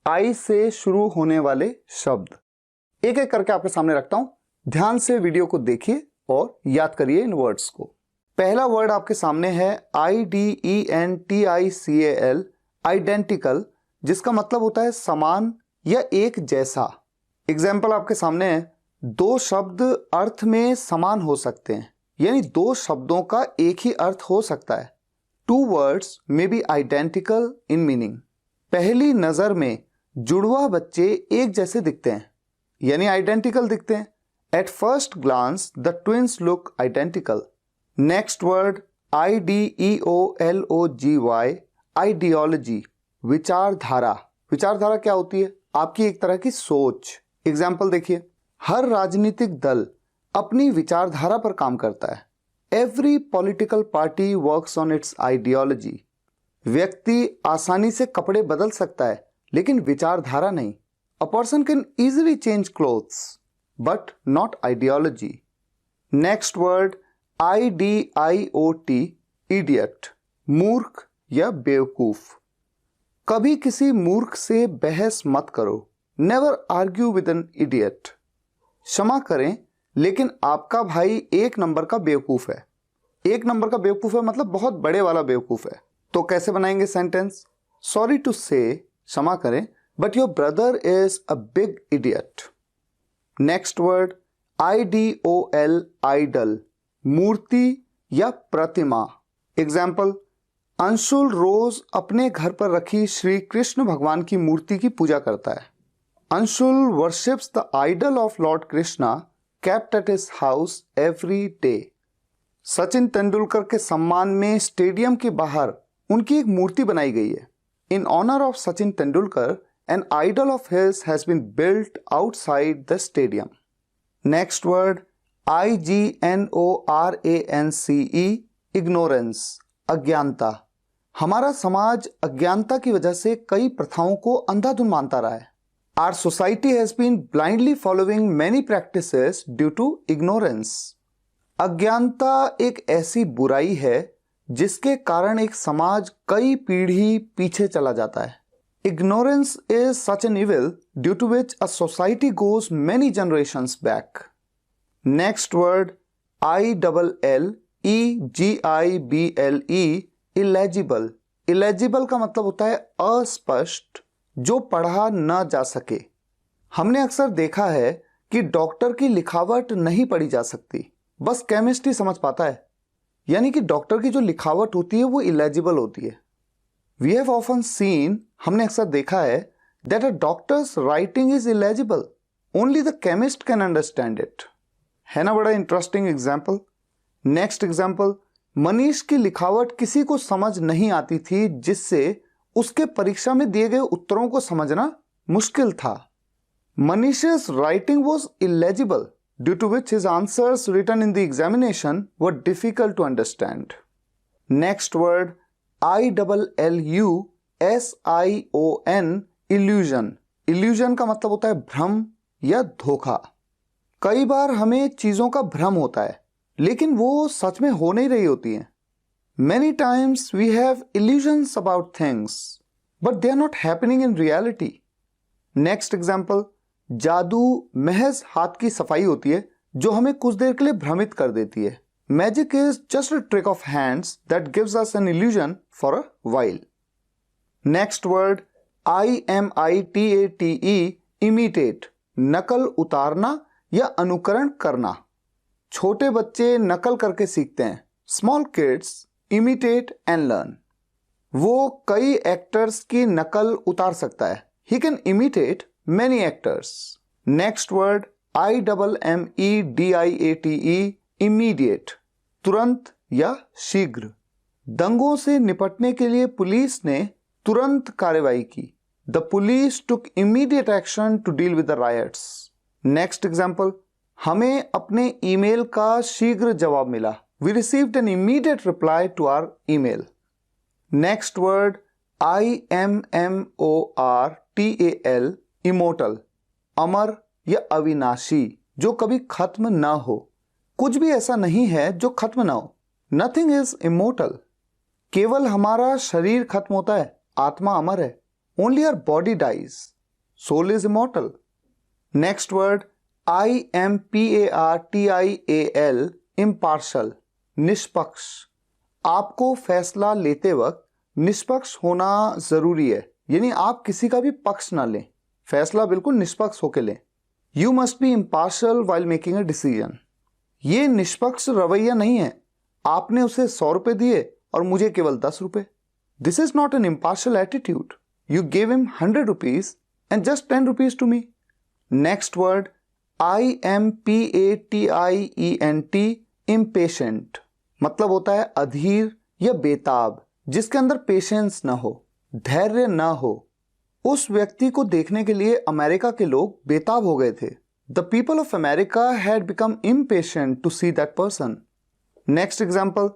आई से शुरू होने वाले शब्द एक एक करके आपके सामने रखता हूं। ध्यान से वीडियो को देखिए और याद करिए इन वर्ड्स को। पहला वर्ड आपके सामने है IDENTICAL, आइडेंटिकल, जिसका मतलब होता है समान या एक जैसा। एग्जाम्पल आपके सामने है, दो शब्द अर्थ में समान हो सकते हैं, यानी दो शब्दों का एक ही अर्थ हो सकता है। Two words may be identical in meaning. पहली नजर में जुड़वा बच्चे एक जैसे दिखते हैं, यानी आइडेंटिकल दिखते हैं। At first glance the twins look identical. Next word IDEOLOGY, ideology, विचारधारा। विचारधारा क्या होती है? आपकी एक तरह की सोच। एग्जाम्पल देखिए, हर राजनीतिक दल अपनी विचारधारा पर काम करता है। Every political party works on it's ideology. व्यक्ति आसानी से कपड़े बदल सकता है, लेकिन विचारधारा नहीं। A person can easily change clothes but not ideology. Next word IDIOT, idiot, मूर्ख या बेवकूफ। कभी किसी मूर्ख से बहस मत करो। Never argue with an idiot. क्षमा करें, लेकिन आपका भाई एक नंबर का बेवकूफ है। एक नंबर का बेवकूफ है मतलब बहुत बड़े वाला बेवकूफ है। तो कैसे बनाएंगे सेंटेंस? सॉरी टू से, क्षमा करें, but your brother is a big idiot. Next word IDOL, idol, मूर्ति या प्रतिमा। एग्जाम्पल, अंशुल रोज अपने घर पर रखी श्री कृष्ण भगवान की मूर्ति की पूजा करता है। Anshul worships the idol of lord Krishna kept at his house every day. Sachin Tendulkar के सम्मान में स्टेडियम के बाहर उनकी एक मूर्ति बनाई गई है। In honor of Sachin Tendulkar, an idol of his has been built outside the stadium. Next word IGNORANCE, ignorance, अज्ञानता। हमारा समाज अज्ञानता की वजह से कई प्रथाओं को अंधाधुंध मानता रहा है। Our society has been blindly following many practices due to ignorance. अज्ञानता एक ऐसी बुराई है जिसके कारण एक समाज कई पीढ़ी पीछे चला जाता है। Ignorance is such an evil due to which a society goes many generations back. Next word ILLEGIBLE, illegible. Illegible का मतलब होता है अस्पष्ट, जो पढ़ा न जा सके। हमने अक्सर देखा है कि डॉक्टर की लिखावट नहीं पढ़ी जा सकती, बस केमिस्ट ही समझ पाता है। यानी कि डॉक्टर की जो लिखावट होती है वो इलेजिबल होती है। वी हैव ऑफन सीन, हमने अक्सर देखा है, that a doctor's writing is illegible, only the chemist can understand it. है ना बड़ा interesting example. Next example, Manish की लिखावट किसी को समझ नहीं आती थी, जिससे उसके परीक्षा में दिए गए उत्तरों को समझना मुश्किल था। Manish's writing was illegible, due to which his answers written in the examination were difficult to understand. Next word ILLUSION, illusion. Illusion का मतलब होता है भ्रम या धोखा। कई बार हमें चीजों का भ्रम होता है, लेकिन वो सच में हो नहीं रही होती हैं। Many times we have illusions about things, but they are not happening in reality. Next example, जादू महज हाथ की सफाई होती है जो हमें कुछ देर के लिए भ्रमित कर देती है। Magic is just a trick of hands that gives us an illusion for a while. Next word IMITATE, imitate, नकल उतारना या अनुकरण करना। छोटे बच्चे नकल करके सीखते हैं। Small kids imitate and learn. वो कई एक्टर्स की नकल उतार सकता है। He can imitate many actors. Next word IMMEDIATE, immediate, तुरंत या शीघ्र। दंगों से निपटने के लिए पुलिस ने तुरंत कार्रवाई की। The police took immediate action to deal with the riots. Next example, हमें अपने ईमेल का शीघ्र जवाब मिला। We received an immediate reply to our email. Next word IMMORTAL, immortal, अमर या अविनाशी, जो कभी खत्म ना हो। कुछ भी ऐसा नहीं है जो खत्म ना हो। Nothing is immortal. केवल हमारा शरीर खत्म होता है, आत्मा अमर है। Only our body dies. Soul is immortal. Next word IMPARTIAL, impartial, निष्पक्ष। आपको फैसला लेते वक्त निष्पक्ष होना जरूरी है, यानी आप किसी का भी पक्ष ना लें, फैसला बिल्कुल निष्पक्ष होकर लें। You must be impartial while making a decision. ये निष्पक्ष रवैया नहीं है, आपने उसे 100 रुपए दिए और मुझे केवल 10 रुपए। This is not an impartial attitude. You give him 100 rupees and just 10 rupees to me. Next word IMPATIENT, impatient, मतलब होता है अधीर या बेताब, जिसके अंदर पेशेंस ना हो, धैर्य ना हो। उस व्यक्ति को देखने के लिए अमेरिका के लोग बेताब हो गए थे। The people of America had become impatient to see that person. Next example,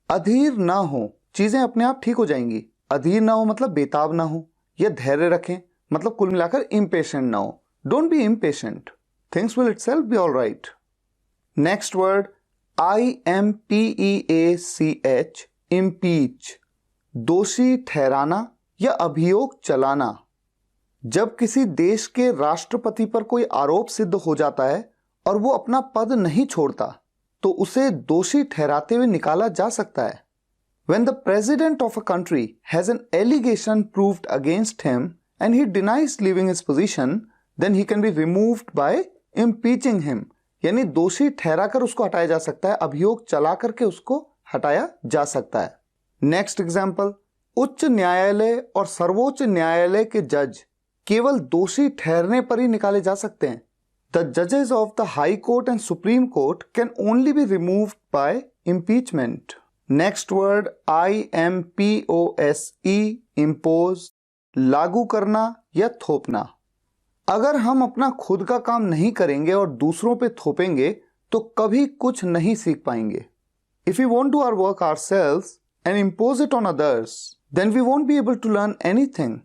अधीर ना हो, चीजें अपने आप ठीक हो जाएंगी। अधीर ना हो मतलब बेताब ना हो, या धैर्य रखें मतलब कुल मिलाकर इम्पेशेंट ना हो। Don't be impatient, things will itself be all right. Next word IMPEACH, impeach, दोषी ठहराना या अभियोग चलाना। जब किसी देश के राष्ट्रपति पर कोई आरोप सिद्ध हो जाता है और वो अपना पद नहीं छोड़ता तो उसे दोषी ठहराते हुए निकाला जा सकता है। When the president of a country has an allegation proved against him and he denies leaving his position, then he can be removed by impeaching him, यानी दोषी ठहराकर उसको हटाया जा सकता है, अभियोग चला करके उसको हटाया जा सकता है। नेक्स्ट एग्जाम्पल, उच्च न्यायालय और सर्वोच्च न्यायालय के जज केवल दोषी ठहरने पर ही निकाले जा सकते हैं। द जजेस of the high court and supreme court can only be removed by impeachment. Next word IMPOSE, impose, लागू करना या थोपना। अगर हम अपना खुद का काम नहीं करेंगे और दूसरों पे थोपेंगे तो कभी कुछ नहीं सीख पाएंगे। If we want to our work ourselves and impose it on others, then we won't be able to learn anything.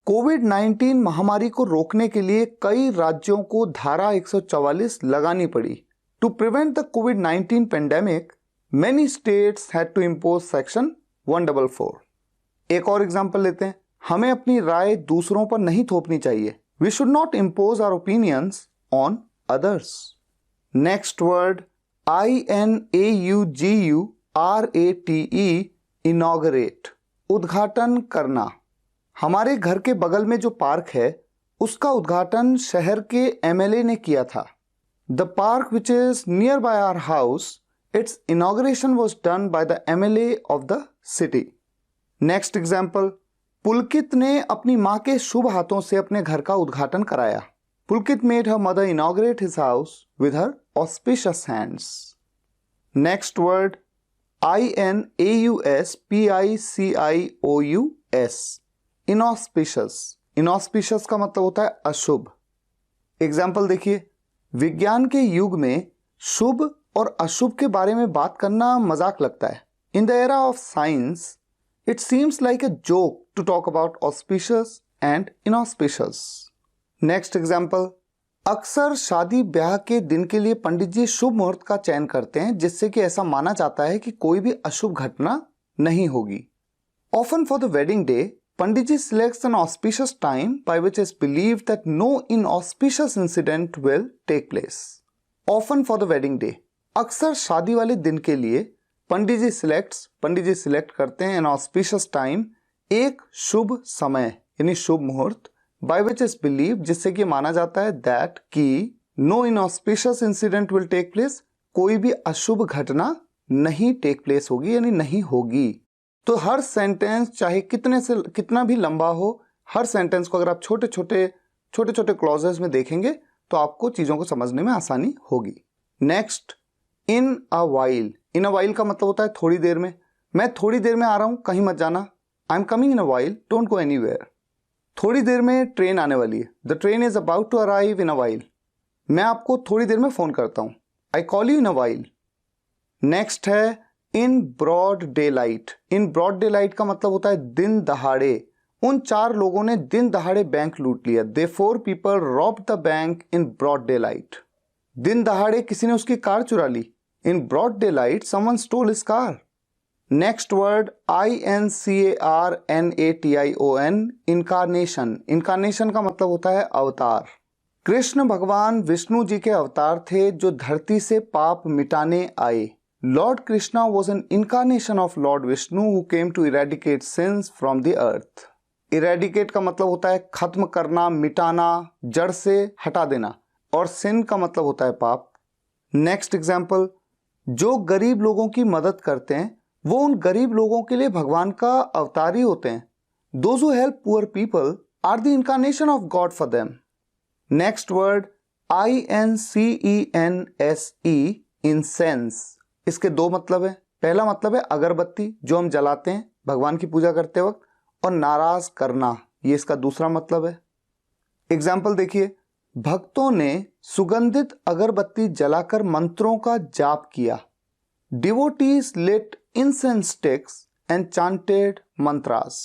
कोविड-19 महामारी को रोकने के लिए कई राज्यों को धारा 144 लगानी पड़ी। To prevent the COVID-19 pandemic, many states had to impose section 144. एक और एग्जाम्पल लेते हैं, हमें अपनी राय दूसरों पर नहीं थोपनी चाहिए। We should not impose our opinions on others. Next word INAUGURATE, inaugurate, उद्घाटन करना। हमारे घर के बगल में जो पार्क है उसका उद्घाटन शहर के MLA ने किया था। The park which is near by our house, its inauguration was done by the MLA of the city. Next example, Pulkit ने अपनी माँ के शुभ हाथों से अपने घर का उद्घाटन कराया। Pulkit made her mother inaugurate his house with her auspicious hands. Next word INAUSPICIOUS, inauspicious. Inauspicious का मतलब होता है अशुभ। एग्जाम्पल देखिए, विज्ञान के युग में शुभ और अशुभ के बारे में बात करना मजाक लगता है। In the era of science it seems like a joke to talk about auspicious and inauspicious. Next example, अक्सर शादी ब्याह के दिन के लिए पंडित जी शुभ मुहूर्त का चयन करते हैं जिससे कि ऐसा माना जाता है कि कोई भी अशुभ घटना नहीं होगी। Often for the wedding day, Pandit ji selects an auspicious time by which is believed that no inauspicious incident will take place. Often for the wedding day, अक्सर शादी वाले दिन के लिए पंडित जी सिलेक्ट करते हैं an auspicious time, एक शुभ समय यानी शुभ मुहूर्त, by which is believed, जिससे कि माना जाता है that कि no inauspicious incident will take place, कोई भी अशुभ घटना नहीं टेक प्लेस होगी यानी नहीं होगी। तो हर सेंटेंस चाहे कितना भी लंबा हो, हर सेंटेंस को अगर आप छोटे छोटे क्लॉजेस में देखेंगे तो आपको चीजों को समझने में आसानी होगी। Next, in a while. In a while का मतलब होता है थोड़ी देर में। मैं थोड़ी देर में आ रहा हूं, कहीं मत जाना। I am coming in a while, don't go anywhere. थोड़ी देर में ट्रेन आने वाली है। The train is about to arrive in a while. मैं आपको थोड़ी देर में फोन करता हूं। I call you in a while. Next है in broad daylight. In broad daylight का मतलब होता है दिन दहाड़े। उन 4 लोगों ने दिन दहाड़े बैंक लूट लिया। दे 4 people robbed the bank in broad daylight. दिन दहाड़े किसी ने उसकी कार चुरा ली। In broad daylight someone stole his car. Next word INCARNATION, incarnation. Incarnation का मतलब होता है अवतार। कृष्ण भगवान विष्णु जी के अवतार थे जो धरती से पाप मिटाने आए। Lord Krishna was an incarnation of lord Vishnu who came to eradicate sins from the earth. Eradicate का मतलब होता है खत्म करना, मिटाना, जड़ से हटा देना, और सिन का मतलब होता है पाप। नेक्स्ट एग्जाम्पल, जो गरीब लोगों की मदद करते हैं वो उन गरीब लोगों के लिए भगवान का अवतार ही होते हैं। Those who help poor people are the incarnation of God for them. Next word INCENSE, incense. इसके दो मतलब है। पहला मतलब है अगरबत्ती जो हम जलाते हैं भगवान की पूजा करते वक्त, और नाराज करना, ये इसका दूसरा मतलब है। एग्जाम्पल देखिए, भक्तों ने सुगंधित अगरबत्ती जलाकर मंत्रों का जाप किया। Devotees lit incense sticks and chanted mantras.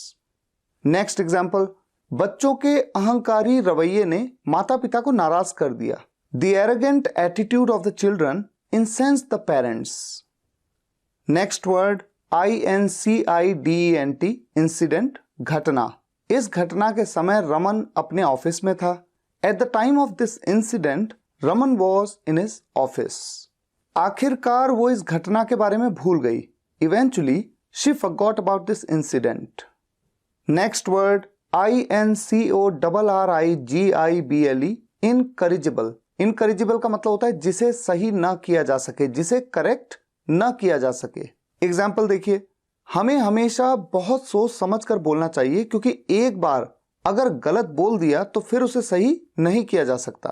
Next example, बच्चों के अहंकारी रवैये ने माता पिता को नाराज कर दिया। The arrogant attitude of the children incensed the parents. Next word INCIDENT, incident, घटना। इस घटना के समय रमन अपने ऑफिस में था। At the time of this incident, Raman was in his office. आखिरकार वो इस घटना के बारे में भूल गई। Eventually, she forgot about this incident. Next word INCORRIGIBLE, incorrigible. Incorrigible का मतलब होता है जिसे सही न किया जा सके, जिसे करेक्ट न किया जा सके। एग्जाम्पल देखिए, हमें हमेशा बहुत सोच समझ कर बोलना चाहिए क्योंकि एक बार अगर गलत बोल दिया तो फिर उसे सही नहीं किया जा सकता।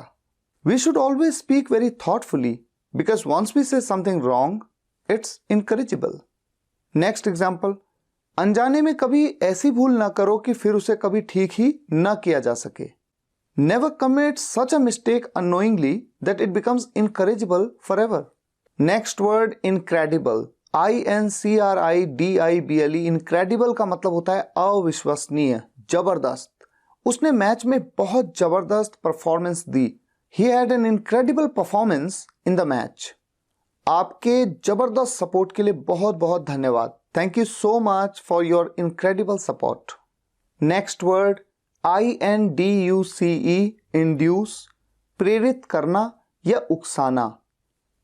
We should always speak very thoughtfully because once we say something wrong, it's incorrigible. Next example, अनजाने में कभी ऐसी भूल ना करो कि फिर उसे कभी ठीक ही न किया जा सके। Never commit such a mistake unknowingly that it becomes incorrigible forever. Next word incredible, INCRIDIBLE, incredible का मतलब होता है अविश्वसनीय, जबरदस्त। उसने मैच में बहुत जबरदस्त performance the. He had an incredible performance in the match. आपके जबरदस्त सपोर्ट के लिए बहुत बहुत धन्यवाद। Thank you so much for your incredible support. Next word INDUCE, induce, प्रेरित करना या उकसाना।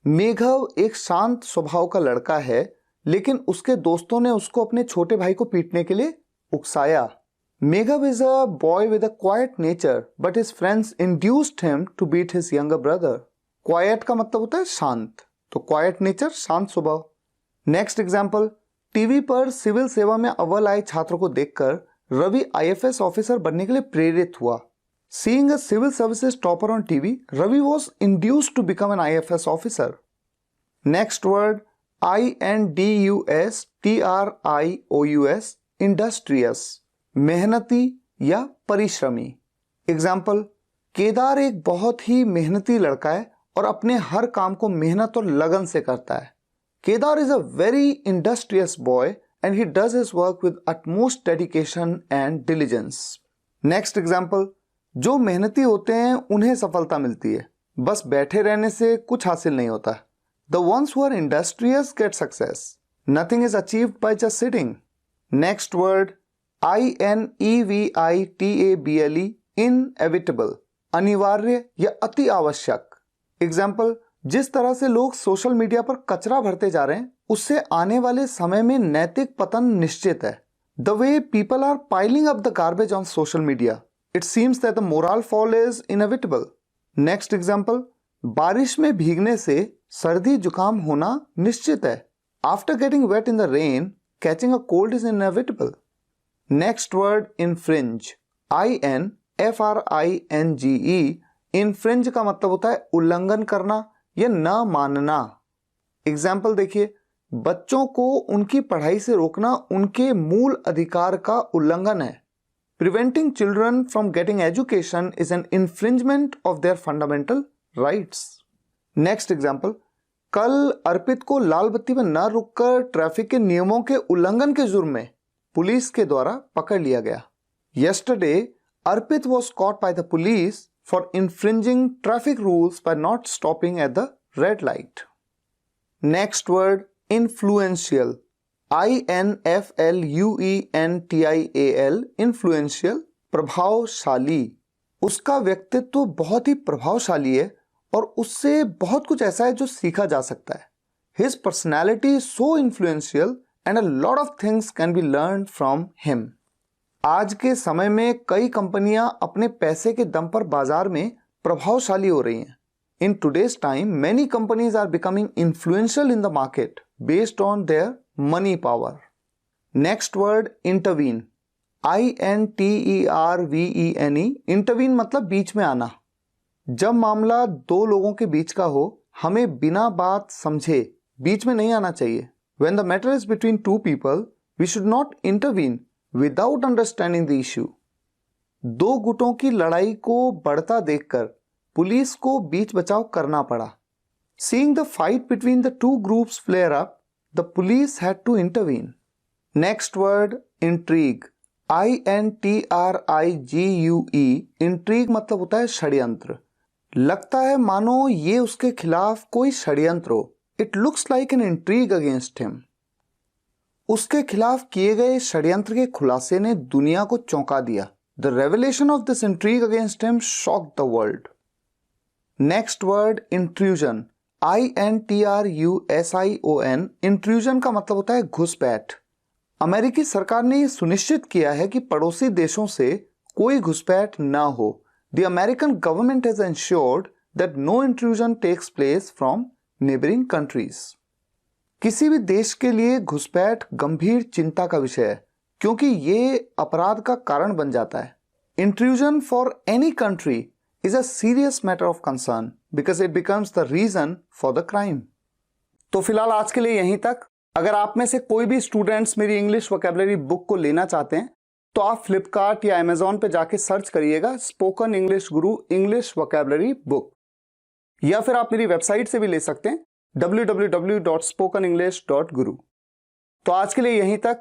मेघव एक शांत स्वभाव का लड़का है, लेकिन उसके दोस्तों ने उसको अपने छोटे भाई को पीटने के लिए उकसाया। Meghav is a boy with a quiet nature, but his friends induced him to beat his younger brother. Quiet का मतलब होता है शांत, तो quiet nature, शांत स्वभाव। नेक्स्ट एग्जाम्पल, टीवी पर सिविल सेवा में अव्वल आए छात्रों को देखकर रवि IFS ऑफिसर बनने के लिए प्रेरित हुआ। Seeing a civil services topper on TV, Ravi was induced to become an IFS officer. Next word INDUSTRIOUS, industrious, मेहनती या परिश्रमी। एग्जाम्पल, केदार एक बहुत ही मेहनती लड़का है और अपने हर काम को मेहनत और लगन से करता है। Kedar is a very industrious boy and he does his work with utmost dedication and diligence. Next example, जो मेहनती होते हैं उन्हें सफलता मिलती है, बस बैठे रहने से कुछ हासिल नहीं होता। The ones who are industrious get success, nothing is achieved by just sitting. Next word INEVITABLE, inevitable, अनिवार्य या अति आवश्यक। एग्जाम्पल, जिस तरह से लोग सोशल मीडिया पर कचरा भरते जा रहे हैं उससे आने वाले समय में नैतिक पतन निश्चित है। The way people are piling up the garbage on social media, it seems that the moral fall is inevitable. Next example, बारिश में भीगने से सर्दी जुकाम होना निश्चित है। After getting wet in the rain, catching a cold is inevitable. Next word infringe, INFRINGE, infringe का मतलब होता है उल्लंघन करना या न मानना। एग्जाम्पल देखिए, बच्चों को उनकी पढ़ाई से रोकना उनके मूल अधिकार का उल्लंघन है। Preventing children from getting education is an infringement of their fundamental rights. Next example, कल अर्पित को लाल बत्ती पर न रुककर ट्रैफिक के नियमों के उल्लंघन के जुर्म में पुलिस के द्वारा पकड़ लिया गया। Yesterday, Arpit was caught by the police for infringing traffic rules by not stopping at the red light. Next word, influential, INFLUENTIAL, influential, प्रभावशाली। उसका व्यक्तित्व बहुत ही प्रभावशाली है और उससे बहुत कुछ ऐसा है जो सीखा जा सकता है। His personality is so influential and a lot of things can be learned from him. आज के समय में कई कंपनियां अपने पैसे के दम पर बाजार में प्रभावशाली हो रही हैं। In today's time, many companies are becoming influential in the market based on their money power. Next word, intervene. INTERVENE. Intervene मतलब बीच में आना। जब मामला दो लोगों के बीच का हो, हमें बिना बात समझे बीच में नहीं आना चाहिए। When the matter is between two people, we should not intervene without understanding the issue. दो गुटों की लड़ाई को बढ़ता देखकर पुलिस को बीच बचाव करना पड़ा। Seeing the fight between the two groups flare up, the police had to intervene. Next word, intrigue. INTRIGUE. Intrigue मतलब होता है षड्यंत्र। लगता है मानो ये उसके खिलाफ कोई षड्यंत्र हो। It looks like an intrigue against him. उसके खिलाफ किए गए षड्यंत्र के खुलासे ने दुनिया को चौंका दिया। The revelation of this intrigue against him shocked the world. Next word, intrusion. INTRUSION. Intrusion का मतलब होता है घुसपैठ। अमेरिकी सरकार ने यह सुनिश्चित किया है कि पड़ोसी देशों से कोई घुसपैठ न हो। The American government has ensured that no intrusion takes place from neighboring countries. किसी भी देश के लिए घुसपैठ गंभीर चिंता का विषय है क्योंकि ये अपराध का कारण बन जाता है। Intrusion for any country is a serious matter of concern because it becomes the reason for the crime. तो फिलहाल आज के लिए यहीं तक। अगर आप में से कोई भी स्टूडेंट्स मेरी इंग्लिश वोकैबुलरी बुक को लेना चाहते हैं तो आप फ्लिपकार्ट या अमेजॉन पे जाके सर्च करिएगा स्पोकन इंग्लिश गुरु इंग्लिश वोकैबुलरी बुक, या फिर आप मेरी वेबसाइट से भी ले सकते हैं www.spokenenglish.guru। तो आज के लिए यहीं तक।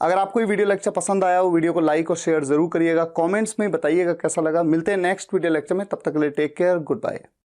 अगर आपको ये वीडियो लेक्चर पसंद आया हो, वीडियो को लाइक और शेयर जरूर करिएगा। कमेंट्स में बताइएगा कैसा लगा। मिलते हैं नेक्स्ट वीडियो लेक्चर में, तब तक के लिए टेक केयर, गुड बाय।